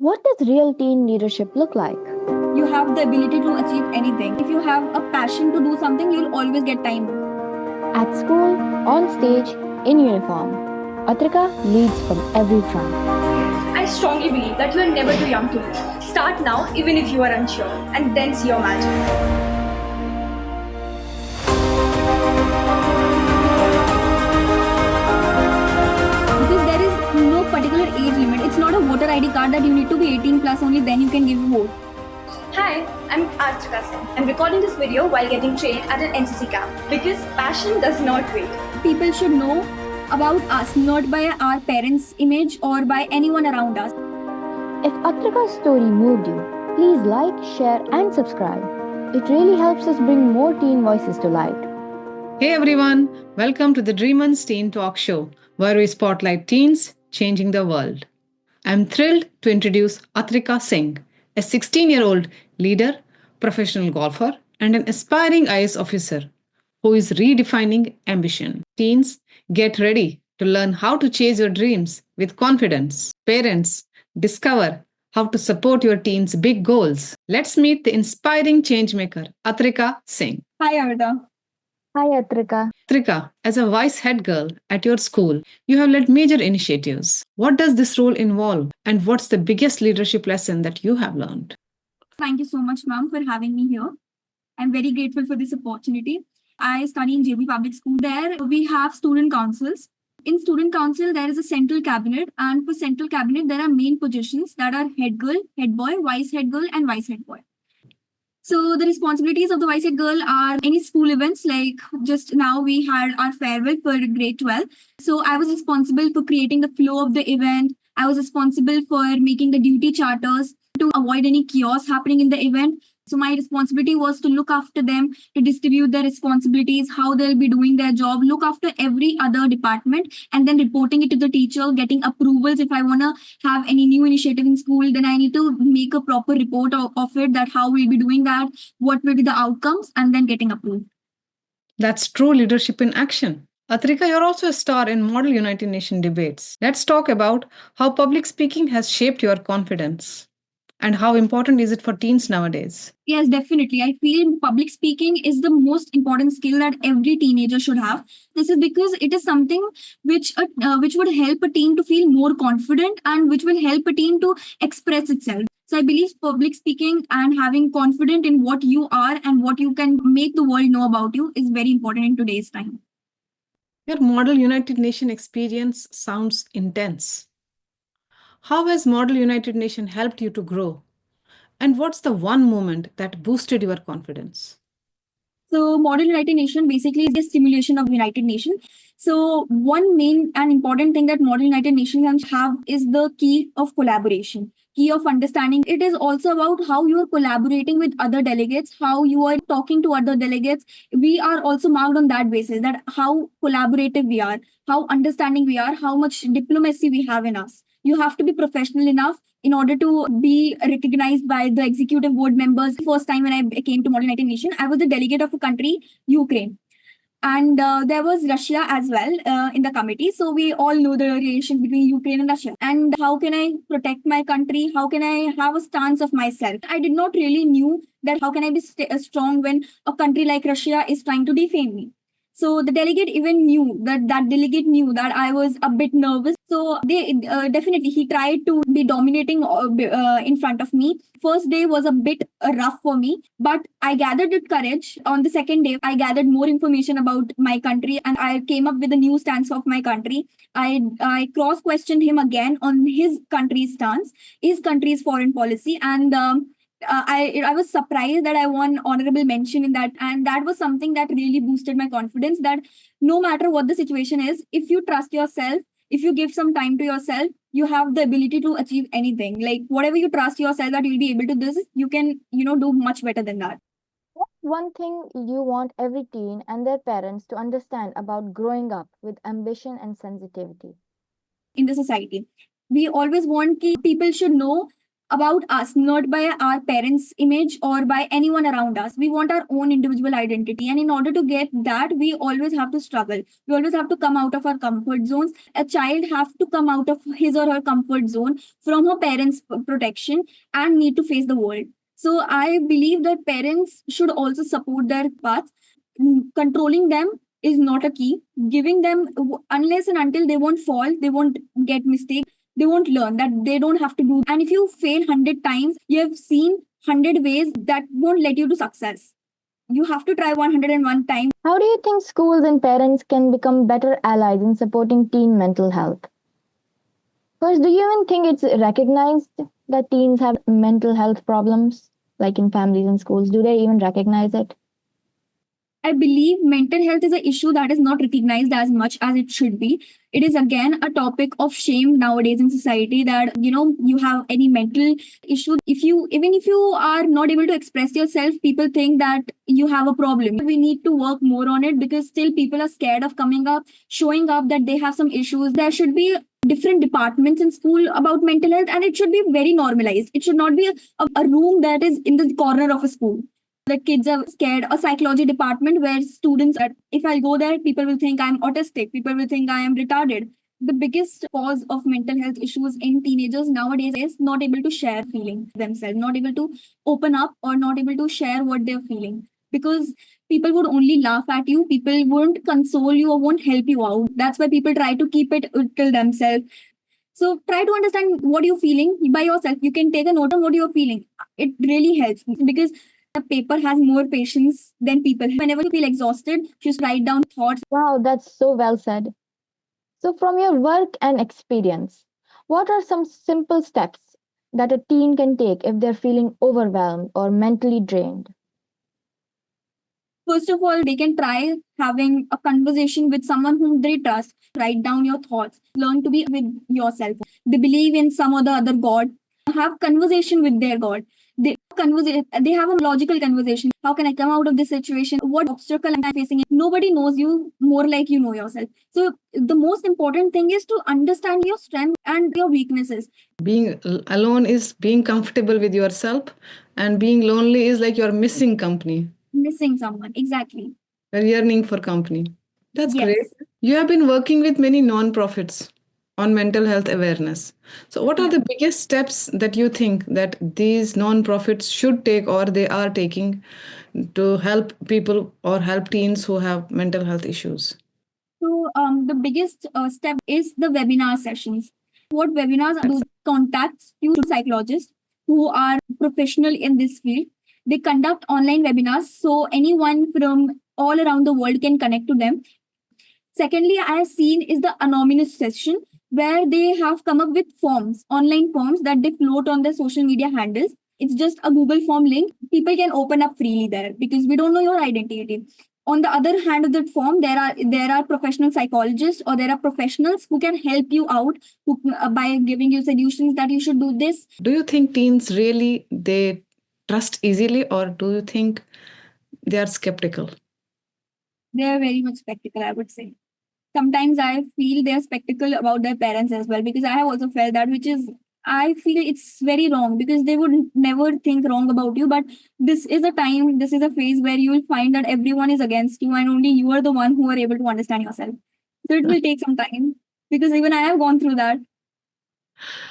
What does real teen leadership look like? You have the ability to achieve anything. If you have a passion to do something, you'll always get time. At school, on stage, in uniform, Atrika leads from every front. I strongly believe that you are never too young to lead. Start now, even if you are unsure, and then see your magic. Because there is no particular age limit. It's not a voter ID card that you need to be 18 plus only then you can give a vote. Hi, I'm Archika Singh. I'm recording this video while getting trained at an NCC camp because passion does not wait. People should know about us, not by our parents' image or by anyone around us. If Atrika's story moved you, please like, share, and subscribe. It really helps us bring more teen voices to light. Hey everyone, welcome to the Dreamers Teen Talk Show, where we spotlight teens changing the world. I'm thrilled to introduce Atrika Singh, a 16-year-old leader, professional golfer, and an aspiring IAS officer who is redefining ambition. Teens, get ready to learn how to chase your dreams with confidence. Parents, discover how to support your teens' big goals. Let's meet the inspiring changemaker, Atrika Singh. Hi, Amrita. Hi, Atrika. Atrika, as a vice head girl at your school, you have led major initiatives. What does this role involve, and what's the biggest leadership lesson that you have learned? Thank you so much, ma'am, for having me here. I'm very grateful for this opportunity. I study in JB Public School. There we have student councils. In student council, there is a central cabinet, and for central cabinet, there are main positions that are head girl, head boy, vice head girl, and vice head boy. So the responsibilities of the vice head girl are any school events, like just now we had our farewell for grade 12. So I was responsible for creating the flow of the event. I was responsible for making the duty charters to avoid any chaos happening in the event. So my responsibility was to look after them, to distribute their responsibilities, how they'll be doing their job, look after every other department, and then reporting it to the teacher, getting approvals. If I want to have any new initiative in school, then I need to make a proper report of it, that how we'll be doing that, what will be the outcomes, and then getting approved. That's true leadership in action. Atrika, you're also a star in Model United Nations debates. Let's talk about how public speaking has shaped your confidence. And how important is it for teens nowadays? Yes, definitely. I feel public speaking is the most important skill that every teenager should have. This is because it is something which would help a teen to feel more confident and which will help a teen to express itself. So I believe public speaking and having confidence in what you are and what you can make the world know about you is very important in today's time. Your Model United Nations experience sounds intense. How has Model United Nations helped you to grow? And what's the one moment that boosted your confidence? So Model United Nations basically is a simulation of United Nations. So one main and important thing that Model United Nations have is the key of collaboration, key of understanding. It is also about how you are collaborating with other delegates, how you are talking to other delegates. We are also marked on that basis, that how collaborative we are, how understanding we are, how much diplomacy we have in us. You have to be professional enough in order to be recognized by the executive board members. First time when I came to Model United Nations, I was the delegate of a country, Ukraine. And there was Russia as well in the committee. So we all know the relations between Ukraine and Russia. And how can I protect my country? How can I have a stance of myself? I did not really knew that how can I be strong when a country like Russia is trying to defame me. So the delegate even knew that delegate knew that I was a bit nervous. So they definitely he tried to be dominating in front of me. First day was a bit rough for me, but I gathered it courage. On the second day, I gathered more information about my country and I came up with a new stance of my country. I cross questioned him again on his country's stance, his country's foreign policy, and I was surprised that I won honorable mention in that, and that was something that really boosted my confidence. That no matter what the situation is, if you trust yourself, if you give some time to yourself, you have the ability to achieve anything. Like whatever you trust yourself that you'll be able to do this, you can do much better than that. What's one thing you want every teen and their parents to understand about growing up with ambition and sensitivity? In the society, we always want people should know about us, not by our parents' image or by anyone around us. We want our own individual identity. And in order to get that, we always have to struggle. We always have to come out of our comfort zones. A child have to come out of his or her comfort zone from her parents' protection and need to face the world. So I believe that parents should also support their path. Controlling them is not a key. Giving them, unless and until they won't fall, they won't get mistakes, they won't learn that they don't have to do. And if you fail 100 times, you have seen 100 ways that won't let you to success. You have to try 101 times. How do you think schools and parents can become better allies in supporting teen mental health? First, do you even think it's recognized that teens have mental health problems, like in families and schools? Do they even recognize it? I believe mental health is an issue that is not recognized as much as it should be. It is again a topic of shame nowadays in society that you have any mental issue. Even if you are not able to express yourself, people think that you have a problem. We need to work more on it because still people are scared of coming up, showing up that they have some issues. There should be different departments in school about mental health, and it should be very normalized. It should not be a room that is in the corner of a school. The kids are scared. A psychology department where students are, if I go there, people will think I'm autistic, people will think I am retarded. The biggest cause of mental health issues in teenagers nowadays is not able to share feeling themselves, not able to open up or not able to share what they're feeling, because people would only laugh at you, people won't console you or won't help you out. That's why people try to keep it till themselves. So try to understand what you're feeling by yourself. You can take a note on what you're feeling. It really helps because a paper has more patience than people. Whenever you feel exhausted, just write down thoughts. Wow, that's so well said. So, from your work and experience, what are some simple steps that a teen can take if they're feeling overwhelmed or mentally drained? First of all, they can try having a conversation with someone whom they trust. Write down your thoughts. Learn to be with yourself. They believe in some or the other God. Have conversation with their God. They have a logical conversation. How can I come out of this situation? What obstacle am I facing? Nobody knows you more like you know yourself. So the most important thing is to understand your strength and your weaknesses. Being alone is being comfortable with yourself, and being lonely is like you're missing company. Missing someone. Exactly. You're yearning for company. That's Yes. great. You have been working with many non-profits on mental health awareness. So what are the biggest steps that you think that these non-profits should take or they are taking to help people or help teens who have mental health issues? So the biggest step is the webinar sessions. What webinars do? Contacts few psychologists who are professional in this field. They conduct online webinars so anyone from all around the world can connect to them. Secondly, I have seen is the anonymous session where they have come up with forms, online forms that they float on their social media handles. It's just a Google form link. People can open up freely there because we don't know your identity. On the other hand of that form, there are professional psychologists or there are professionals who can help you out by giving you solutions that you should do this. Do you think teens really they trust easily, or do you think they are skeptical? They are very much skeptical, I would say. Sometimes I feel they're skeptical about their parents as well, because I have also felt that, which is, I feel it's very wrong because they would never think wrong about you. But this is a time, this is a phase where you will find that everyone is against you and only you are the one who are able to understand yourself. So it will take some time because even I have gone through that.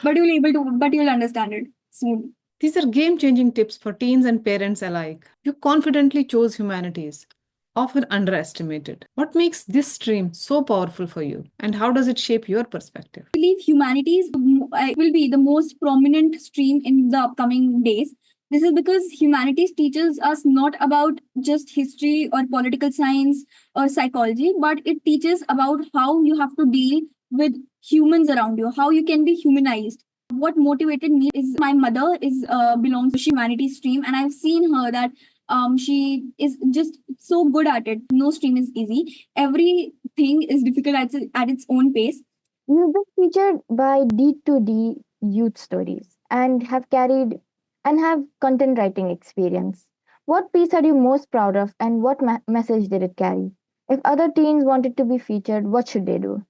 But you'll understand it soon. These are game-changing tips for teens and parents alike. You confidently chose humanities, often underestimated. What makes this stream so powerful for you, and how does it shape your perspective? I believe humanities will be the most prominent stream in the upcoming days. This is because humanities teaches us not about just history or political science or psychology, but it teaches about how you have to deal with humans around you, how you can be humanized. What motivated me is my mother is belongs to humanities stream, and I've seen her that she is just so good at it. No stream is easy. Everything is difficult at its own pace. You've been featured by D2D Youth Stories and have content writing experience. What piece are you most proud of and what message did it carry? If other teens wanted to be featured, what should they do?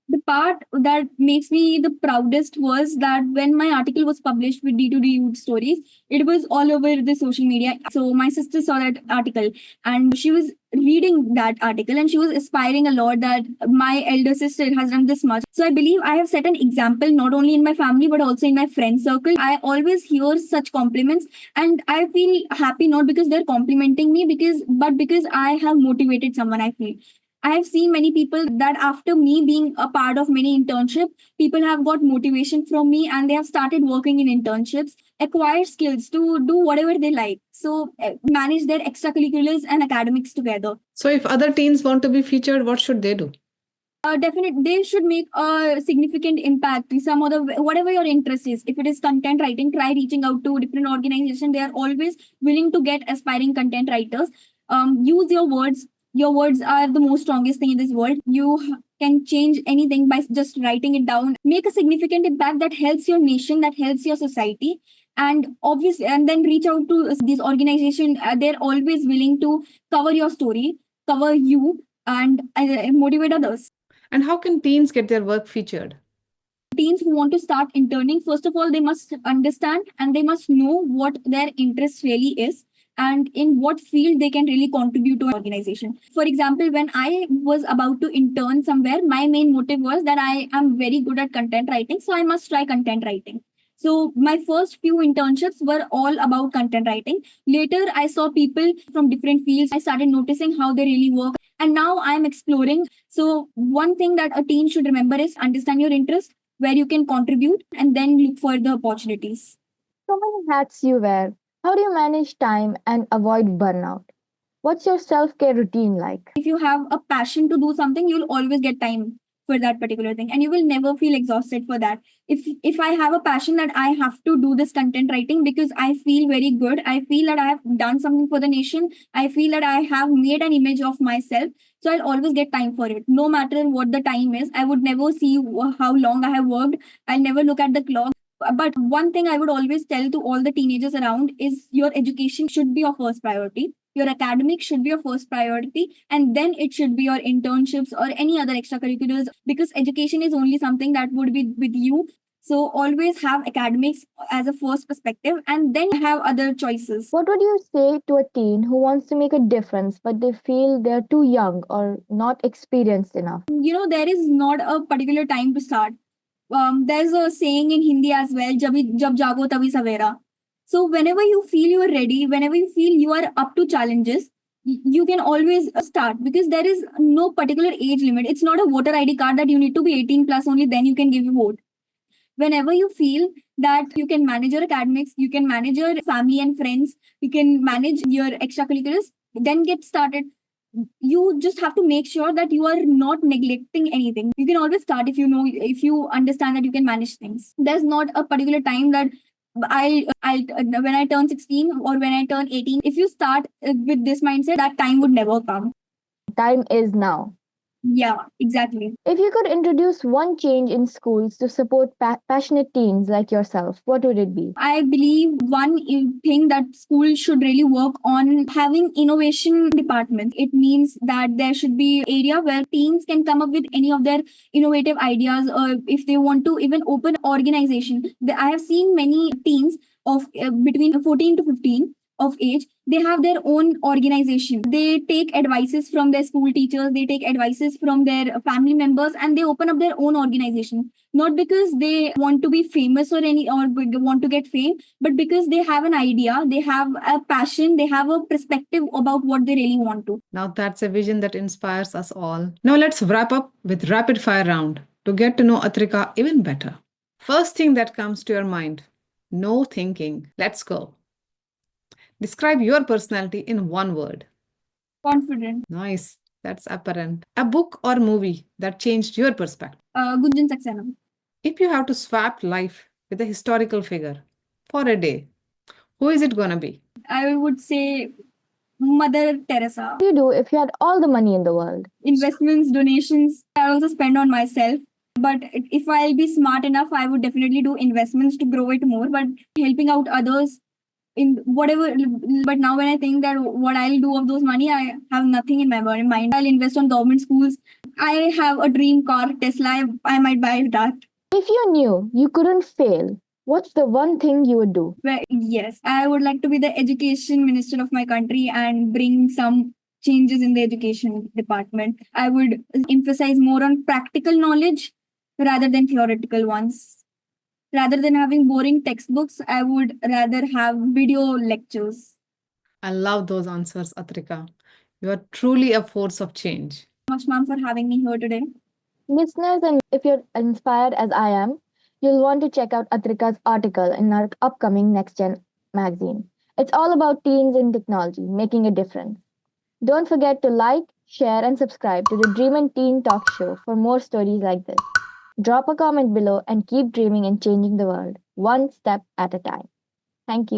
The part that makes me the proudest was that when my article was published with D2D Youth Stories, it was all over the social media. So my sister saw that article and she was reading that article and she was aspiring a lot that my elder sister has done this much. So I believe I have set an example not only in my family but also in my friend circle. I always hear such compliments and I feel happy not because they're complimenting me but because I have motivated someone. I feel I have seen many people that after me being a part of many internship, people have got motivation from me and they have started working in internships, acquire skills to do whatever they like. So manage their extracurriculars and academics together. So, if other teens want to be featured, what should they do? Definitely, they should make a significant impact in some other whatever your interest is. If it is content writing, try reaching out to different organizations. They are always willing to get aspiring content writers. Use your words. Your words are the most strongest thing in this world. You can change anything by just writing it down. Make a significant impact that helps your nation, that helps your society, and obviously, and then reach out to these organizations. They're always willing to cover your story, cover you, and motivate others. And how can teens get their work featured? Teens who want to start interning, first of all, they must understand and they must know what their interest really is and in what field they can really contribute to an organization. For example, when I was about to intern somewhere, my main motive was that I am very good at content writing, so I must try content writing. So my first few internships were all about content writing. Later, I saw people from different fields. I started noticing how they really work. And now I'm exploring. So one thing that a teen should remember is understand your interest, where you can contribute, and then look for the opportunities. So many hats you wear. How do you manage time and avoid burnout? What's your self care routine like? If you have a passion to do something, you'll always get time for that particular thing and you will never feel exhausted for that. If I have a passion that I have to do this content writing because I feel very good, I feel that I have done something for the nation, I feel that I have made an image of myself, so I'll always get time for it no matter what the time is. I would never see how long I have worked. I'll never look at the clock. But one thing I would always tell to all the teenagers around is your education should be your first priority. Your academics should be your first priority, and then it should be your internships or any other extracurriculars because education is only something that would be with you. So always have academics as a first perspective and then have other choices. What would you say to a teen who wants to make a difference but they feel they're too young or not experienced enough? There is not a particular time to start. There's a saying in Hindi as well, jab jago tabi savera. So whenever you feel you are ready, whenever you feel you are up to challenges, you can always start because there is no particular age limit. It's not a voter ID card that you need to be 18 plus only then you can give your vote. Whenever you feel that you can manage your academics, you can manage your family and friends, you can manage your extracurriculars, then get started. You just have to make sure that you are not neglecting anything. You can always start if you understand that you can manage things. There's not a particular time that I'll when I turn 16 or when I turn 18. If you start with this mindset, that time would never come. Time is now. Yeah, exactly. If you could introduce one change in schools to support passionate teens like yourself, what would it be? I believe one thing that schools should really work on having innovation departments. It means that there should be area where teens can come up with any of their innovative ideas, or if they want to even open organization. I have seen many teens of between 14 to 15 of age, they have their own organization. They take advices from their school teachers, they take advices from their family members, and they open up their own organization. Not because they want to be famous or want to get fame, but because they have an idea, they have a passion, they have a perspective about what they really want to. Now that's a vision that inspires us all. Now let's wrap up with rapid fire round to get to know Atrika even better. First thing that comes to your mind, no thinking. Let's go. Describe your personality in one word. Confident. Nice. That's apparent. A book or movie that changed your perspective. Gunjan Saxena. If you have to swap life with a historical figure for a day, who is it gonna be? I would say Mother Teresa. What do you do if you had all the money in the world? Investments, donations, I also spend on myself. But if I'll be smart enough, I would definitely do investments to grow it more. But helping out others in whatever. But now when I think that what I'll do of those money, I have nothing in my mind. I'll invest on government schools, I have a dream car, Tesla. I might buy that. If you knew you couldn't fail, what's the one thing you would do? Well, yes, I would like to be the education minister of my country and bring some changes in the education department. I would emphasize more on practical knowledge rather than theoretical ones. Rather than having boring textbooks, I would rather have video lectures. I love those answers, Atrika. You are truly a force of change. Much, ma'am, for having me here today. Listeners, and if you're inspired as I am, you'll want to check out Atrika's article in our upcoming Next Gen magazine. It's all about teens in technology making a difference. Don't forget to like, share, and subscribe to the Dream and Teen Talk Show for more stories like this. Drop a comment below and keep dreaming and changing the world, one step at a time. Thank you.